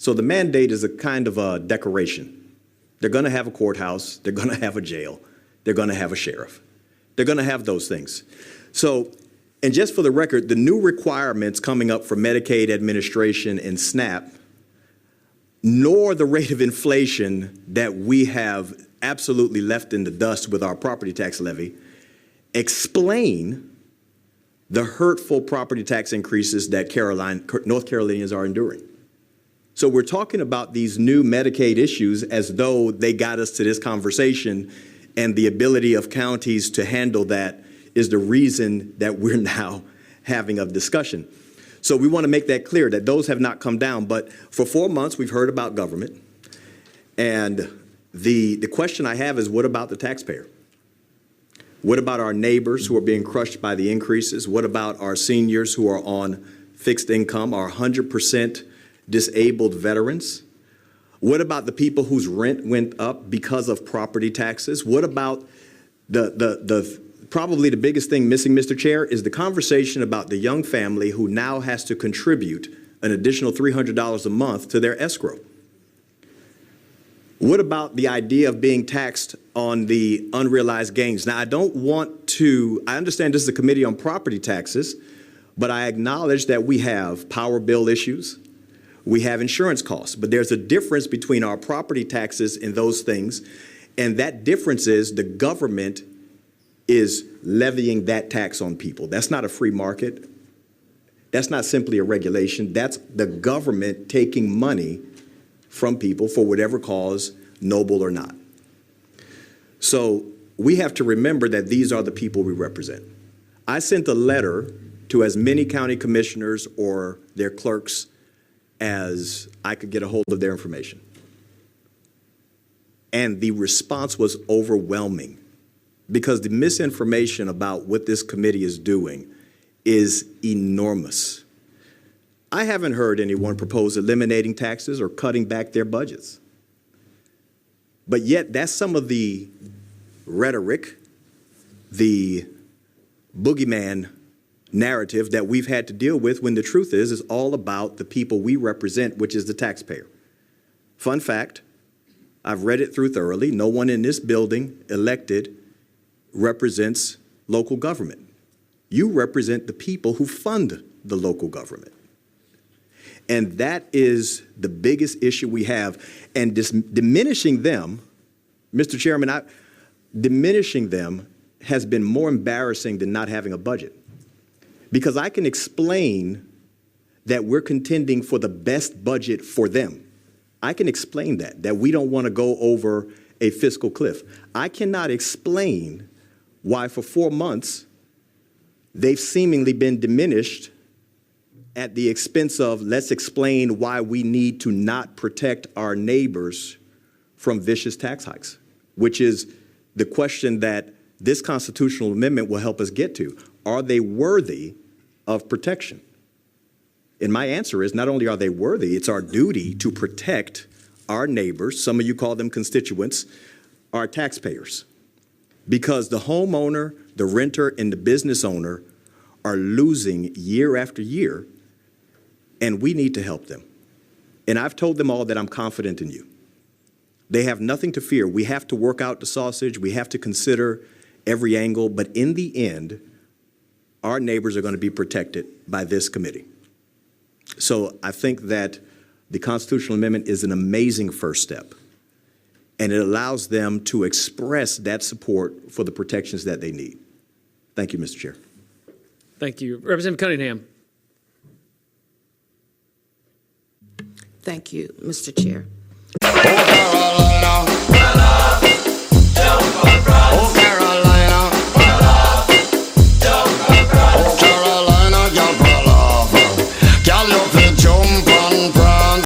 So the mandate is a kind of a decoration. They're going to have a courthouse. They're going to have a jail. They're going to have a sheriff. They're going to have those things. So, and just for the record, the new requirements coming up for Medicaid administration and SNAP, nor the rate of inflation that we have absolutely left in the dust with our property tax levy, explain the hurtful property tax increases that North Carolinians are enduring. So we're talking about these new Medicaid issues as though they got us to this conversation, and the ability of counties to handle that is the reason that we're now having a discussion. So we want to make that clear that those have not come down. But for 4 months, we've heard about government. And the question I have is, what about the taxpayer? What about our neighbors who are being crushed by the increases? What about our seniors who are on fixed income, our 100% disabled veterans? What about the people whose rent went up because of property taxes? What about probably the biggest thing missing, Mr. Chair, is the conversation about the young family who now has to contribute an additional $300 a month to their escrow? What about the idea of being taxed on the unrealized gains? Now, I understand this is a committee on property taxes, but I acknowledge that we have power bill issues. We have insurance costs, but there's a difference between our property taxes and those things. And that difference is the government is levying that tax on people. That's not a free market. That's not simply a regulation. That's the government taking money from people for whatever cause, noble or not. So we have to remember that these are the people we represent. I sent a letter to as many county commissioners or their clerks as I could get a hold of their information. And the response was overwhelming, because the misinformation about what this committee is doing is enormous. I haven't heard anyone propose eliminating taxes or cutting back their budgets. But yet that's some of the rhetoric, the boogeyman narrative that we've had to deal with, when the truth is all about the people we represent, which is the taxpayer. Fun fact, I've read it through thoroughly. No one in this building elected represents local government. You represent the people who fund the local government. And that is the biggest issue we have. And diminishing them, Mr. Chairman, diminishing them has been more embarrassing than not having a budget. Because I can explain that we're contending for the best budget for them. I can explain that we don't want to go over a fiscal cliff. I cannot explain why for 4 months they've seemingly been diminished at the expense of, let's explain why we need to not protect our neighbors from vicious tax hikes, which is the question that this constitutional amendment will help us get to. Are they worthy of protection? And my answer is, not only are they worthy, it's our duty to protect our neighbors, some of you call them constituents, our taxpayers. Because the homeowner, the renter, and the business owner are losing year after year, and we need to help them. And I've told them all that I'm confident in you. They have nothing to fear. We have to work out the sausage. We have to consider every angle. But in the end, our neighbors are going to be protected by this committee. So I think that the constitutional amendment is an amazing first step. And it allows them to express that support for the protections that they need. Thank you, Mr. Chair. Thank you. Representative Cunningham. Thank you, Mr. Chair.